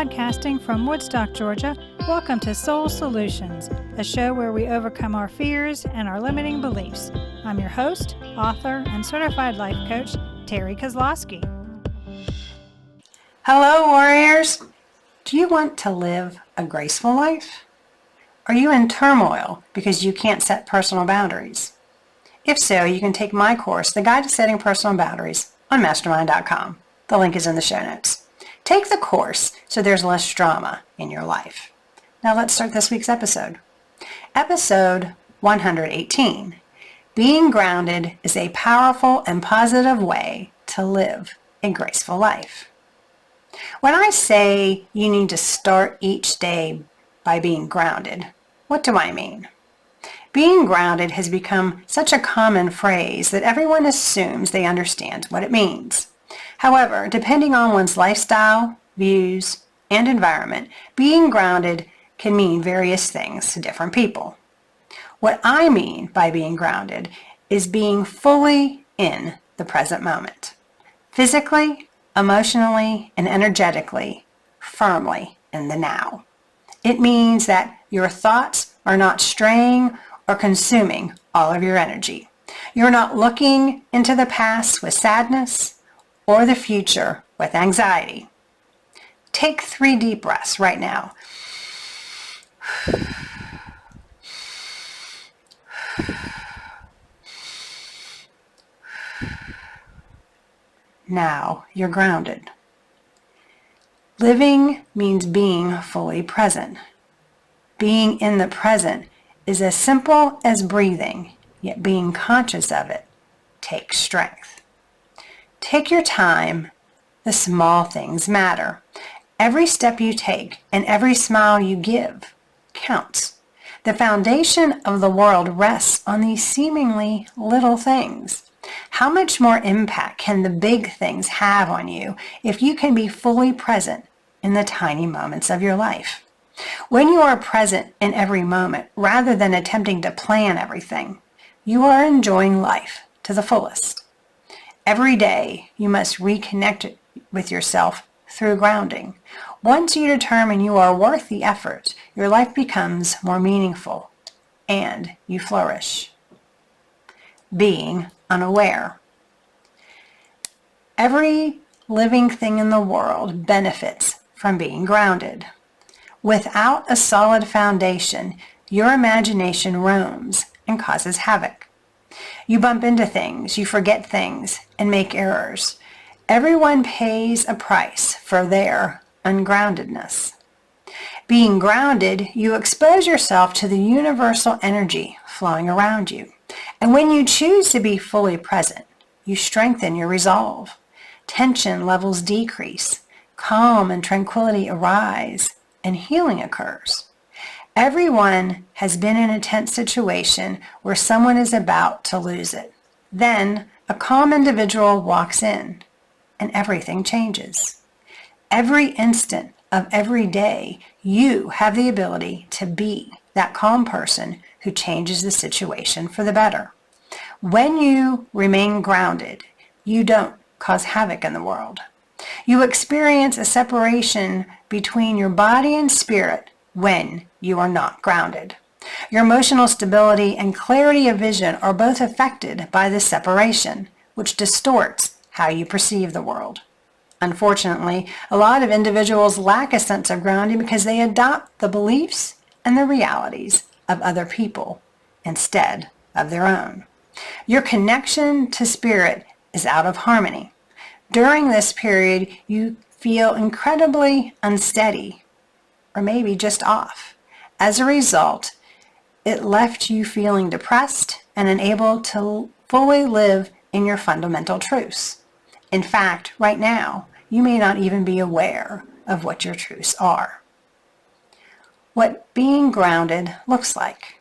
Podcasting from Woodstock, Georgia, welcome to Soul Solutions, a show where we overcome our fears and our limiting beliefs. I'm your host, author, and certified life coach, Terry Kozlowski. Hello, warriors. Do you want to live a graceful life? Are you in turmoil because you can't set personal boundaries? If so, you can take my course, The Guide to Setting Personal Boundaries, on mastermind.com. The link is in the show notes. Take the course so there's less drama in your life. Now let's start this week's episode. Episode 118. Being grounded is a powerful and positive way to live a graceful life. When I say you need to start each day by being grounded, what do I mean? Being grounded has become such a common phrase that everyone assumes they understand what it means. However, depending on one's lifestyle, views, and environment, being grounded can mean various things to different people. What I mean by being grounded is being fully in the present moment, physically, emotionally, and energetically, firmly in the now. It means that your thoughts are not straying or consuming all of your energy. You're not looking into the past with sadness or the future with anxiety. Take 3 deep breaths right now. Now you're grounded. Living means being fully present. Being in the present is as simple as breathing, yet being conscious of it takes strength. Take your time. The small things matter. Every step you take and every smile you give counts. The foundation of the world rests on these seemingly little things. How much more impact can the big things have on you if you can be fully present in the tiny moments of your life? When you are present in every moment rather than attempting to plan everything, you are enjoying life to the fullest. Every day, you must reconnect with yourself through grounding. Once you determine you are worth the effort, your life becomes more meaningful and you flourish. Being unaware. Every living thing in the world benefits from being grounded. Without a solid foundation, your imagination roams and causes havoc. You bump into things, you forget things, and make errors. Everyone pays a price for their ungroundedness. Being grounded, you expose yourself to the universal energy flowing around you. And when you choose to be fully present, you strengthen your resolve. Tension levels decrease, calm and tranquility arise, and healing occurs. Everyone has been in a tense situation where someone is about to lose it. Then a calm individual walks in and everything changes. Every instant of every day, you have the ability to be that calm person who changes the situation for the better. When you remain grounded, you don't cause havoc in the world. You experience a separation between your body and spirit when you are not grounded. Your emotional stability and clarity of vision are both affected by this separation, which distorts how you perceive the world. Unfortunately, a lot of individuals lack a sense of grounding because they adopt the beliefs and the realities of other people instead of their own. Your connection to spirit is out of harmony. During this period, you feel incredibly unsteady, or maybe just off. As a result, it left you feeling depressed and unable to fully live in your fundamental truths. In fact, right now, you may not even be aware of what your truths are. What being grounded looks like.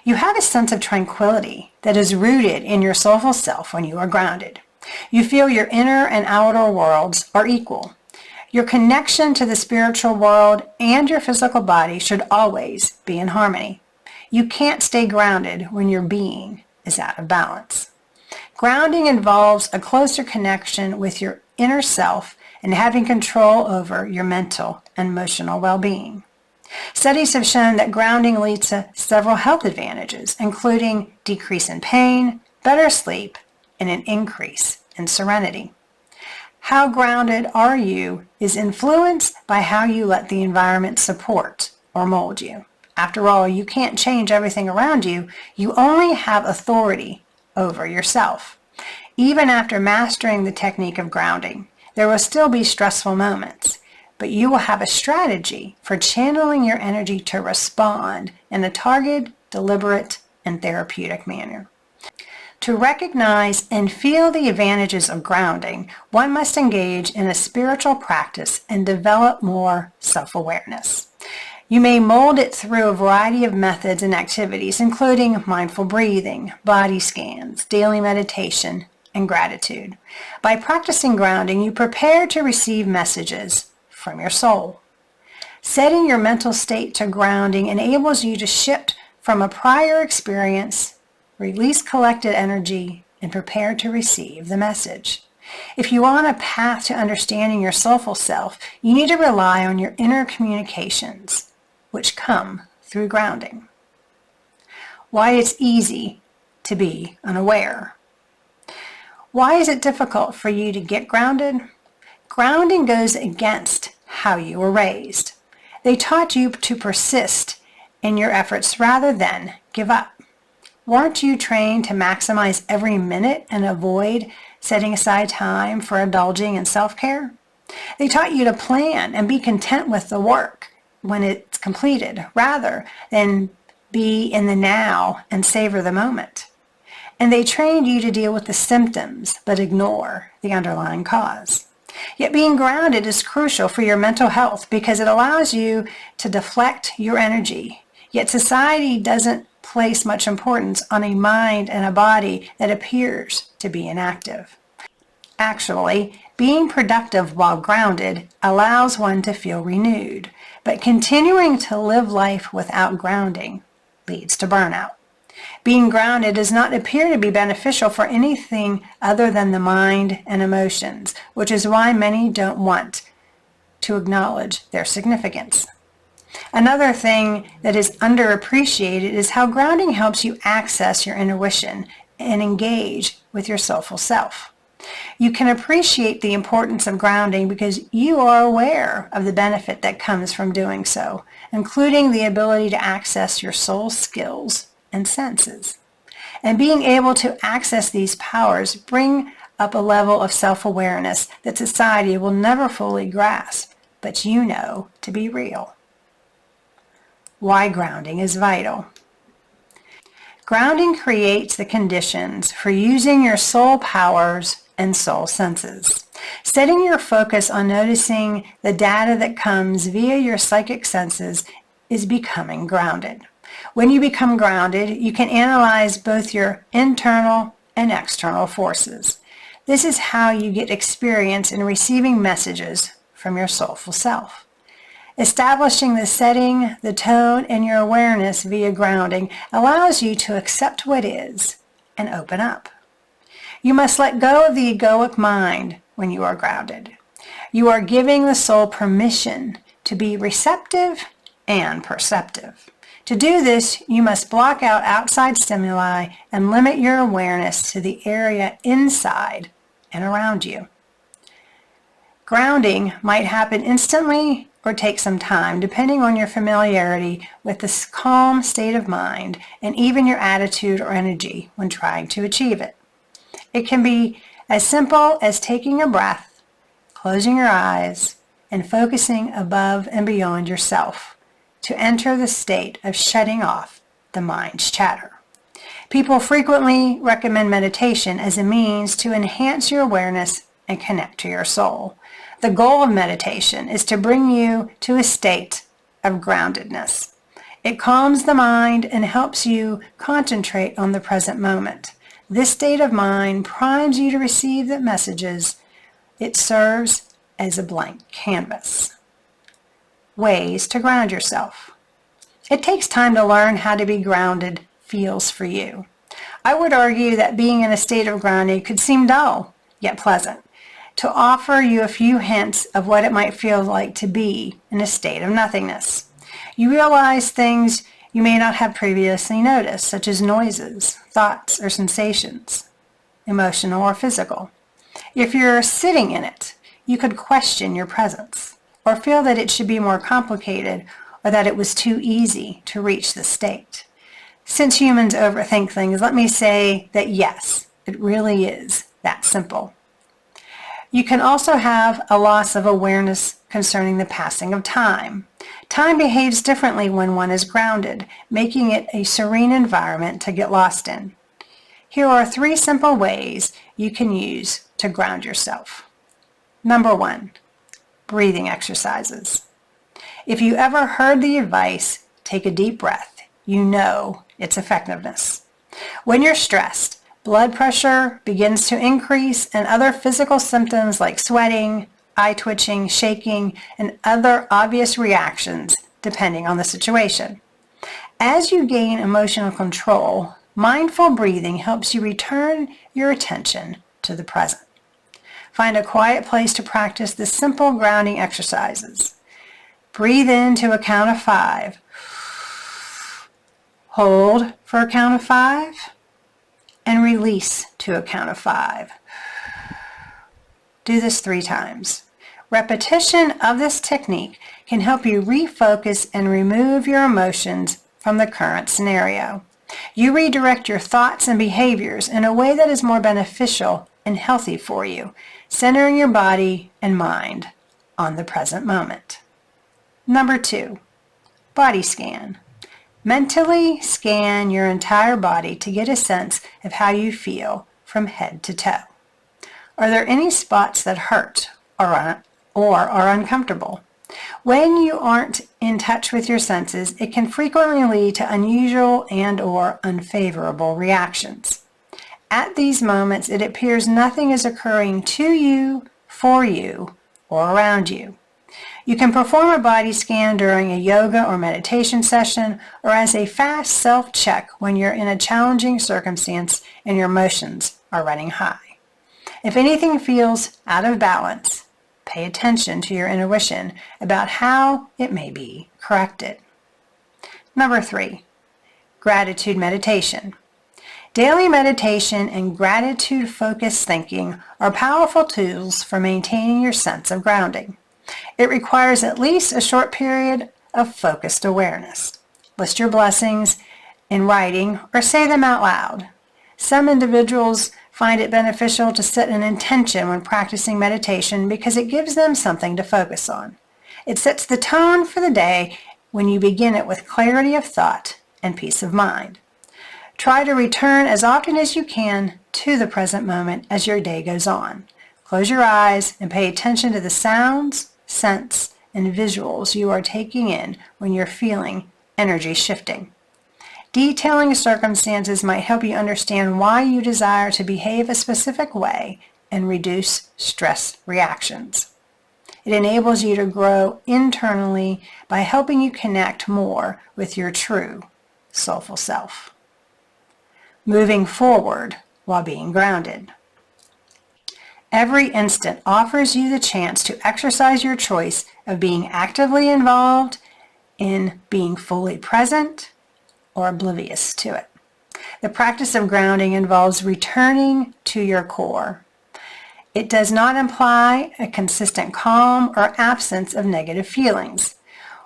You have a sense of tranquility that is rooted in your soulful self when you are grounded. You feel your inner and outer worlds are equal. Your connection to the spiritual world and your physical body should always be in harmony. You can't stay grounded when your being is out of balance. Grounding involves a closer connection with your inner self and having control over your mental and emotional well-being. Studies have shown that grounding leads to several health advantages, including decrease in pain, better sleep, and an increase in serenity. How grounded are you is influenced by how you let the environment support or mold you. After all, you can't change everything around you. You only have authority over yourself. Even after mastering the technique of grounding, there will still be stressful moments, but you will have a strategy for channeling your energy to respond in a targeted, deliberate, and therapeutic manner. To recognize and feel the advantages of grounding, one must engage in a spiritual practice and develop more self-awareness. You may mold it through a variety of methods and activities, including mindful breathing, body scans, daily meditation, and gratitude. By practicing grounding, you prepare to receive messages from your soul. Setting your mental state to grounding enables you to shift from a prior experience, release collected energy, and prepare to receive the message. If you want a path to understanding your soulful self, you need to rely on your inner communications, which come through grounding. Why it's easy to be unaware. Why is it difficult for you to get grounded? Grounding goes against how you were raised. They taught you to persist in your efforts rather than give up. Weren't you trained to maximize every minute and avoid setting aside time for indulging in self-care? They taught you to plan and be content with the work when it's completed, rather than be in the now and savor the moment. And they trained you to deal with the symptoms, but ignore the underlying cause. Yet being grounded is crucial for your mental health because it allows you to deflect your energy. Yet society doesn't place much importance on a mind and a body that appears to be inactive. Actually, being productive while grounded allows one to feel renewed, but continuing to live life without grounding leads to burnout. Being grounded does not appear to be beneficial for anything other than the mind and emotions, which is why many don't want to acknowledge their significance. Another thing that is underappreciated is how grounding helps you access your intuition and engage with your soulful self. You can appreciate the importance of grounding because you are aware of the benefit that comes from doing so, including the ability to access your soul skills and senses. And being able to access these powers bring up a level of self-awareness that society will never fully grasp, but you know to be real. Why grounding is vital. Grounding creates the conditions for using your soul powers and soul senses. Setting your focus on noticing the data that comes via your psychic senses is becoming grounded. When you become grounded, you can analyze both your internal and external forces. This is how you get experience in receiving messages from your soulful self. Establishing the setting, the tone, and your awareness via grounding allows you to accept what is and open up. You must let go of the egoic mind when you are grounded. You are giving the soul permission to be receptive and perceptive. To do this, you must block out outside stimuli and limit your awareness to the area inside and around you. Grounding might happen instantly or take some time, depending on your familiarity with this calm state of mind and even your attitude or energy when trying to achieve it. It can be as simple as taking a breath, closing your eyes, and focusing above and beyond yourself to enter the state of shutting off the mind's chatter. People frequently recommend meditation as a means to enhance your awareness and connect to your soul. The goal of meditation is to bring you to a state of groundedness. It calms the mind and helps you concentrate on the present moment. This state of mind primes you to receive the messages. It serves as a blank canvas. Ways to ground yourself. It takes time to learn how to be grounded feels for you. I would argue that being in a state of grounding could seem dull, yet pleasant. to offer you a few hints of what it might feel like to be in a state of nothingness. You realize things you may not have previously noticed, such as noises, thoughts, or sensations, emotional or physical. If you're sitting in it, you could question your presence, or feel that it should be more complicated, or that it was too easy to reach the state. Since humans overthink things, let me say that yes, it really is that simple. You can also have a loss of awareness concerning the passing of time. Time behaves differently when one is grounded, making it a serene environment to get lost in. Here are 3 simple ways you can use to ground yourself. Number 1, breathing exercises. If you ever heard the advice, take a deep breath, you know its effectiveness. When you're stressed, blood pressure begins to increase and other physical symptoms like sweating, eye twitching, shaking, and other obvious reactions depending on the situation. As you gain emotional control, mindful breathing helps you return your attention to the present. Find a quiet place to practice the simple grounding exercises. Breathe in to a count of 5. Hold for a count of 5. And release to a count of 5. Do this 3 times. Repetition of this technique can help you refocus and remove your emotions from the current scenario. You redirect your thoughts and behaviors in a way that is more beneficial and healthy for you, centering your body and mind on the present moment. Number 2, body scan. Mentally scan your entire body to get a sense of how you feel from head to toe. Are there any spots that hurt or are uncomfortable? When you aren't in touch with your senses, it can frequently lead to unusual and/or unfavorable reactions. At these moments, it appears nothing is occurring to you, for you, or around you. You can perform a body scan during a yoga or meditation session or as a fast self-check when you're in a challenging circumstance and your emotions are running high. If anything feels out of balance, pay attention to your intuition about how it may be corrected. Number 3, gratitude meditation. Daily meditation and gratitude-focused thinking are powerful tools for maintaining your sense of grounding. It requires at least a short period of focused awareness. List your blessings in writing or say them out loud. Some individuals find it beneficial to set an intention when practicing meditation because it gives them something to focus on. It sets the tone for the day when you begin it with clarity of thought and peace of mind. Try to return as often as you can to the present moment as your day goes on. Close your eyes and pay attention to the sounds, scents, and visuals you are taking in when you're feeling energy shifting. Detailing circumstances might help you understand why you desire to behave a specific way and reduce stress reactions. It enables you to grow internally by helping you connect more with your true soulful self. Moving forward while being grounded. Every instant offers you the chance to exercise your choice of being actively involved in being fully present or oblivious to it. The practice of grounding involves returning to your core. It does not imply a consistent calm or absence of negative feelings.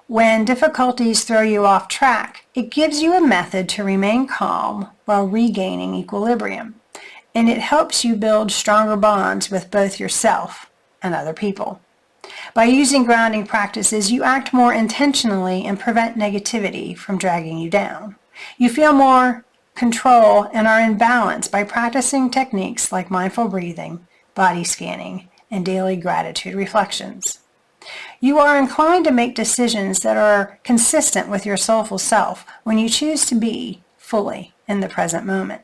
When difficulties throw you off track, it gives you a method to remain calm while regaining equilibrium. And it helps you build stronger bonds with both yourself and other people. By using grounding practices, you act more intentionally and prevent negativity from dragging you down. You feel more control and are in balance by practicing techniques like mindful breathing, body scanning, and daily gratitude reflections. You are inclined to make decisions that are consistent with your soulful self when you choose to be fully in the present moment.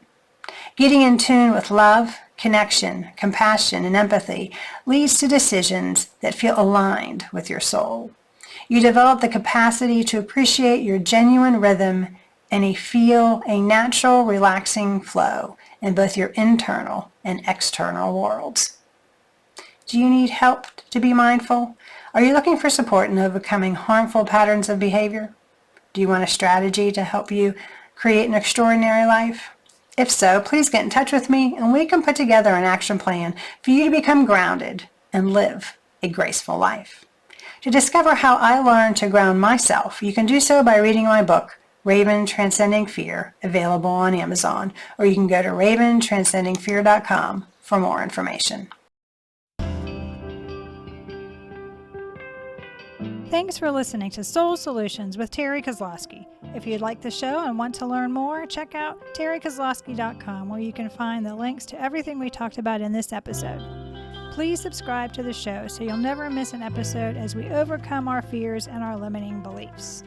Getting in tune with love, connection, compassion, and empathy leads to decisions that feel aligned with your soul. You develop the capacity to appreciate your genuine rhythm and feel a natural, relaxing flow in both your internal and external worlds. Do you need help to be mindful? Are you looking for support in overcoming harmful patterns of behavior? Do you want a strategy to help you create an extraordinary life? If so, please get in touch with me and we can put together an action plan for you to become grounded and live a graceful life. To discover how I learned to ground myself, you can do so by reading my book, Raven Transcending Fear, available on Amazon, or you can go to raventranscendingfear.com for more information. Thanks for listening to Soul Solutions with Terry Kozlowski. If you'd like the show and want to learn more, check out terrykozlowski.com, where you can find the links to everything we talked about in this episode. Please subscribe to the show so you'll never miss an episode as we overcome our fears and our limiting beliefs.